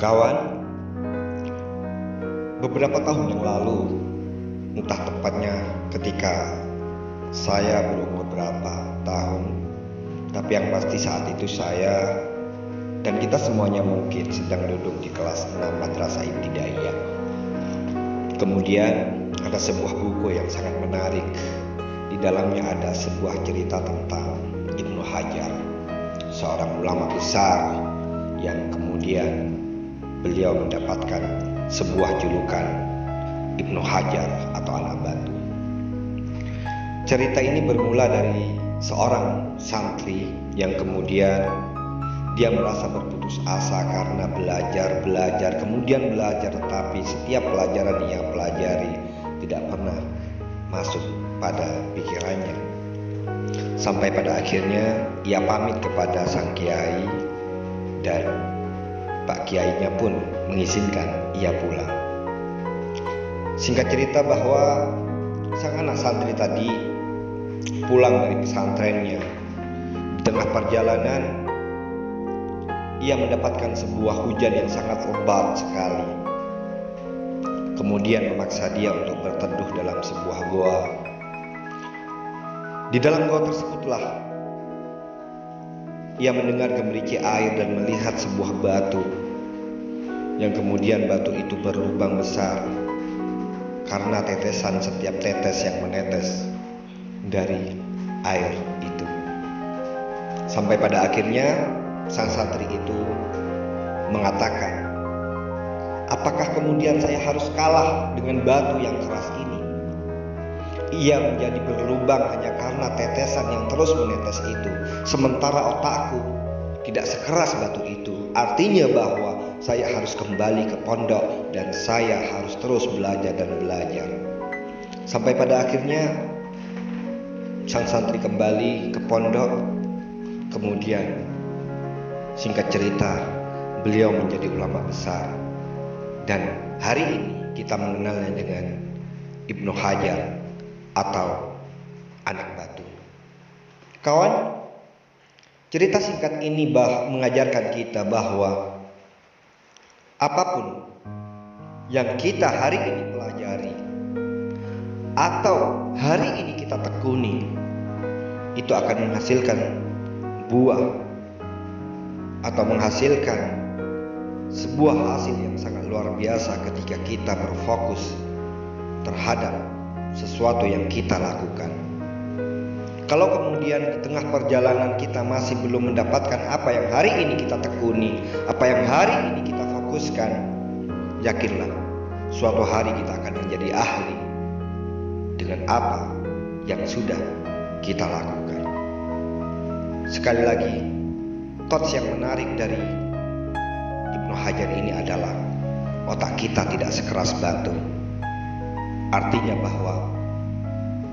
Kawan, beberapa tahun yang lalu, entah tepatnya ketika saya belum beberapa tahun, tapi yang pasti saat itu saya dan kita semuanya mungkin sedang duduk di kelas 6 Madrasah Ibtidaiyah. Kemudian ada sebuah buku yang sangat menarik. Di dalamnya ada sebuah cerita tentang Ibnu Hajar, seorang ulama besar yang kemudian beliau mendapatkan sebuah julukan Ibnu Hajar atau anak batu. Cerita ini bermula dari seorang santri yang kemudian dia merasa berputus asa karena belajar, kemudian belajar, tetapi setiap pelajaran yang ia pelajari tidak pernah masuk pada pikirannya. Sampai pada akhirnya ia pamit kepada sang kiai dan Pak Kiainya pun mengizinkan ia pulang. Singkat cerita bahwa sang anak santri tadi pulang dari pesantrennya. Di tengah perjalanan ia mendapatkan sebuah hujan yang sangat lebat sekali. Kemudian memaksa dia untuk berteduh dalam sebuah goa. Di dalam goa tersebutlah ia mendengar gemericik air dan melihat sebuah batu, yang kemudian batu itu berlubang besar karena tetesan setiap tetes yang menetes dari air itu. Sampai pada akhirnya sang santri itu mengatakan, apakah kemudian saya harus kalah dengan batu yang keras ini? Ia menjadi berlubang hanya karena tetesan yang terus menetes itu, sementara otakku tidak sekeras batu itu. Artinya bahwa saya harus kembali ke pondok dan saya harus terus belajar dan belajar. Sampai pada akhirnya sang santri kembali ke pondok. Kemudian singkat cerita, beliau menjadi ulama besar. Dan hari ini kita mengenalnya dengan Ibnu Hajar atau anak batu. Kawan, cerita singkat ini mengajarkan kita bahwa apapun yang kita hari ini pelajari atau hari ini kita tekuni, itu akan menghasilkan buah atau menghasilkan sebuah hasil yang sangat luar biasa ketika kita berfokus terhadap sesuatu yang kita lakukan. Kalau kemudian di tengah perjalanan kita masih belum mendapatkan apa yang hari ini kita tekuni, apa yang hari ini kita fokuskan, yakinlah suatu hari kita akan menjadi ahli dengan apa yang sudah kita lakukan. Sekali lagi, quotes yang menarik dari Ibnu Hajar ini adalah otak kita tidak sekeras batu. Artinya bahwa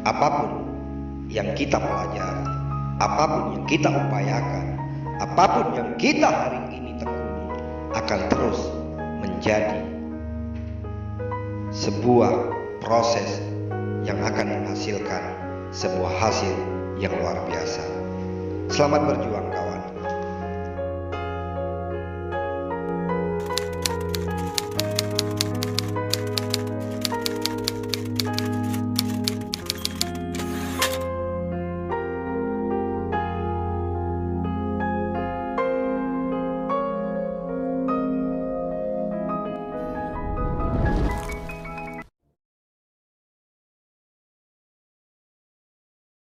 apapun yang kita pelajari, apapun yang kita upayakan, apapun yang kita hari ini tekuni akan terus menjadi sebuah proses yang akan menghasilkan sebuah hasil yang luar biasa. Selamat berjuang, kawan.